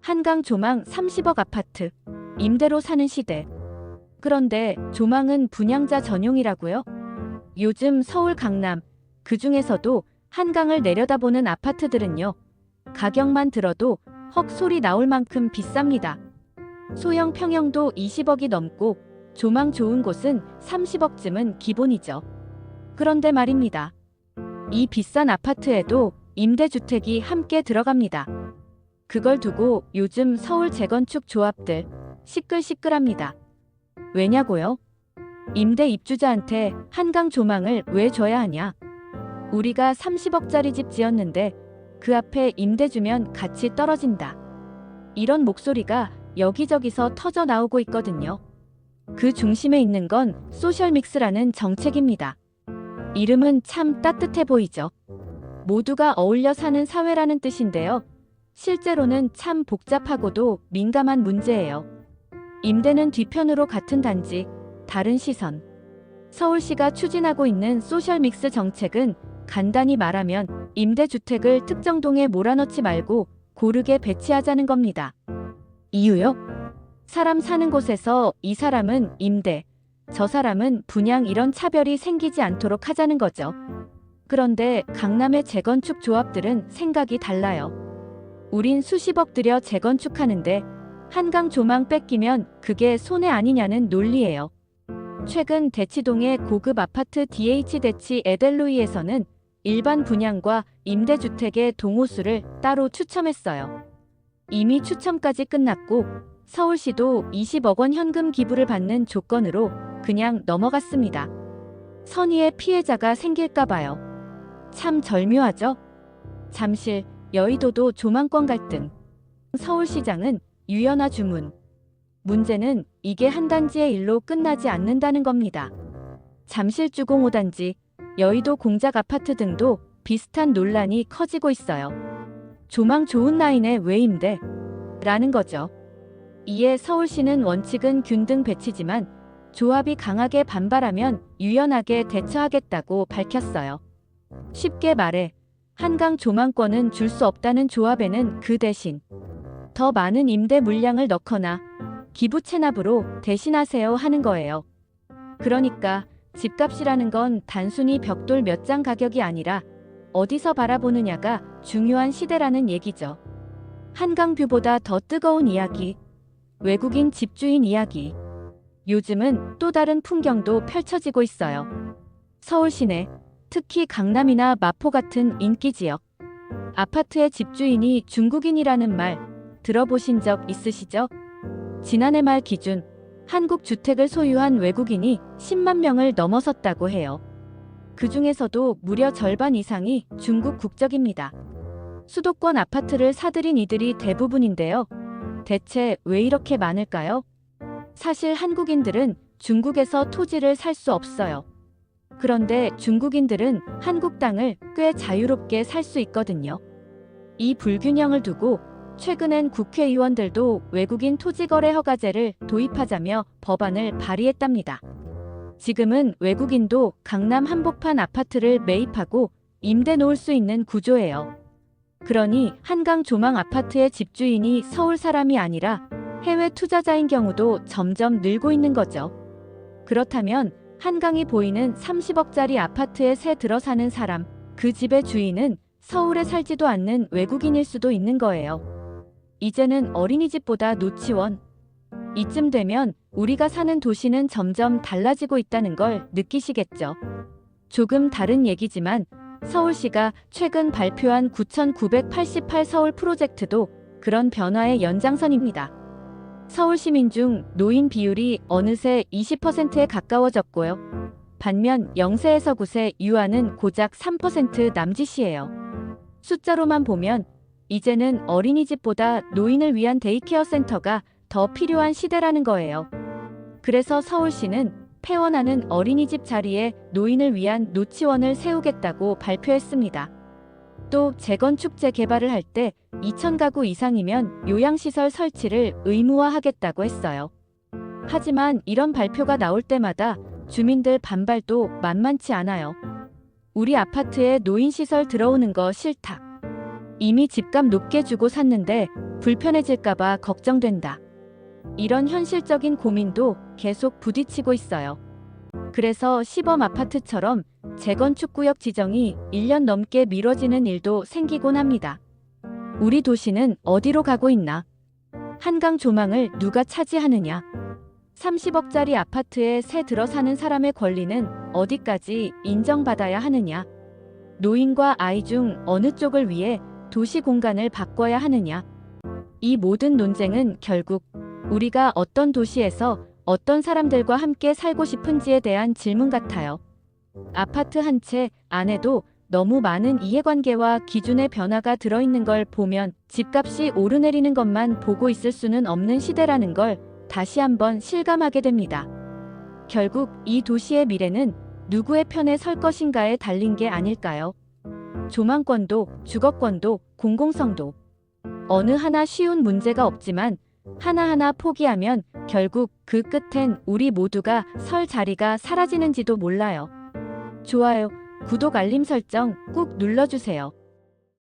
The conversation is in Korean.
한강 조망 30억 아파트. 임대로 사는 시대. 그런데 조망은 분양자 전용이라고요? 요즘 서울 강남, 그중에서도 한강을 내려다보는 아파트들은요. 가격만 들어도 헉 소리 나올 만큼 비쌉니다. 소형 평형도 20억이 넘고 조망 좋은 곳은 30억쯤은 기본이죠. 그런데 말입니다. 이 비싼 아파트에도 임대주택이 함께 들어갑니다. 그걸 두고 요즘 서울 재건축 조합들 시끌시끌합니다. 왜냐고요? 임대 입주자한테 한강 조망을 왜 줘야 하냐? 우리가 30억짜리 집 지었는데 그 앞에 임대 주면 가치 떨어진다. 이런 목소리가 여기저기서 터져 나오고 있거든요. 그 중심에 있는 건 소셜믹스라는 정책입니다. 이름은 참 따뜻해 보이죠. 모두가 어울려 사는 사회라는 뜻인데요. 실제로는 참 복잡하고도 민감한 문제예요. 임대는 뒤편으로 같은 단지, 다른 시선. 서울시가 추진하고 있는 소셜믹스 정책은 간단히 말하면 임대주택을 특정 동에 몰아넣지 말고 고르게 배치하자는 겁니다. 이유요? 사람 사는 곳에서 이 사람은 임대, 저 사람은 분양 이런 차별이 생기지 않도록 하자는 거죠. 그런데 강남의 재건축 조합들은 생각이 달라요. 우린 수십억 들여 재건축하는데 한강 조망 뺏기면 그게 손해 아니냐는 논리예요. 최근 대치동의 고급 아파트 DH대치 에델로이에서는 일반 분양과 임대주택의 동호수를 따로 추첨했어요. 이미 추첨까지 끝났고 서울시도 20억 원 현금 기부를 받는 조건으로 그냥 넘어갔습니다. 선의의 피해자가 생길까 봐요. 참 절묘하죠? 잠실, 여의도도 조망권 갈등. 서울시장은 유연화 주문. 문제는 이게 한 단지의 일로 끝나지 않는다는 겁니다. 잠실 주공 5단지, 여의도 공작 아파트 등도 비슷한 논란이 커지고 있어요. 조망 좋은 라인에 왜 임대? 라는 거죠. 이에 서울시는 원칙은 균등 배치지만 조합이 강하게 반발하면 유연하게 대처하겠다고 밝혔어요. 쉽게 말해 한강 조망권은 줄 수 없다는 조합에는 그 대신 더 많은 임대 물량을 넣거나 기부 체납으로 대신하세요 하는 거예요. 그러니까 집값이라는 건 단순히 벽돌 몇 장 가격이 아니라 어디서 바라보느냐가 중요한 시대라는 얘기죠. 한강뷰보다 더 뜨거운 이야기. 외국인 집주인 이야기. 요즘은 또 다른 풍경도 펼쳐지고 있어요. 서울 시내, 특히 강남이나 마포 같은 인기 지역. 아파트의 집주인이 중국인이라는 말 들어보신 적 있으시죠? 지난해 말 기준 한국 주택을 소유한 외국인이 10만 명을 넘어섰다고 해요. 그 중에서도 무려 절반 이상이 중국 국적입니다. 수도권 아파트를 사들인 이들이 대부분인데요. 대체 왜 이렇게 많을까요? 사실 한국인들은 중국에서 토지를 살 수 없어요. 그런데 중국인들은 한국 땅을 꽤 자유롭게 살 수 있거든요. 이 불균형을 두고 최근엔 국회의원들도 외국인 토지거래 허가제를 도입하자며 법안을 발의했답니다. 지금은 외국인도 강남 한복판 아파트를 매입하고 임대 놓을 수 있는 구조예요. 그러니 한강 조망 아파트의 집주인이 서울 사람이 아니라 해외 투자자인 경우도 점점 늘고 있는 거죠. 그렇다면 한강이 보이는 30억짜리 아파트에 새 들어 사는 사람, 그 집의 주인은 서울에 살지도 않는 외국인일 수도 있는 거예요. 이제는 어린이집보다 노치원. 이쯤 되면 우리가 사는 도시는 점점 달라지고 있다는 걸 느끼시겠죠. 조금 다른 얘기지만 서울시가 최근 발표한 9,988 서울 프로젝트도 그런 변화의 연장선입니다. 서울 시민 중 노인 비율이 어느새 20%에 가까워졌고요. 반면 0세에서 9세 유아는 고작 3% 남짓이에요. 숫자로만 보면 이제는 어린이집보다 노인을 위한 데이케어 센터가 더 필요한 시대라는 거예요. 그래서 서울시는 폐원하는 어린이집 자리에 노인을 위한 노치원을 세우겠다고 발표했습니다. 또 재건축 재개발을 할 때 2,000가구 이상이면 요양시설 설치를 의무화하겠다고 했어요. 하지만 이런 발표가 나올 때마다 주민들 반발도 만만치 않아요. 우리 아파트에 노인시설 들어오는 거 싫다. 이미 집값 높게 주고 샀는데 불편해질까봐 걱정된다. 이런 현실적인 고민도 계속 부딪히고 있어요. 그래서 시범 아파트처럼 재건축 구역 지정이 1년 넘게 미뤄지는 일도 생기곤 합니다. 우리 도시는 어디로 가고 있나? 한강 조망을 누가 차지하느냐? 30억짜리 아파트에 새 들어 사는 사람의 권리는 어디까지 인정받아야 하느냐? 노인과 아이 중 어느 쪽을 위해 도시 공간을 바꿔야 하느냐? 이 모든 논쟁은 결국 우리가 어떤 도시에서 어떤 사람들과 함께 살고 싶은지에 대한 질문 같아요. 아파트 한 채 안에도 너무 많은 이해관계와 기준의 변화가 들어있는 걸 보면 집값이 오르내리는 것만 보고 있을 수는 없는 시대라는 걸 다시 한번 실감하게 됩니다. 결국 이 도시의 미래는 누구의 편에 설 것인가에 달린 게 아닐까요? 조망권도, 주거권도, 공공성도. 어느 하나 쉬운 문제가 없지만 하나하나 포기하면 결국 그 끝엔 우리 모두가 설 자리가 사라지는지도 몰라요. 좋아요, 구독, 알림 설정 꾹 눌러주세요.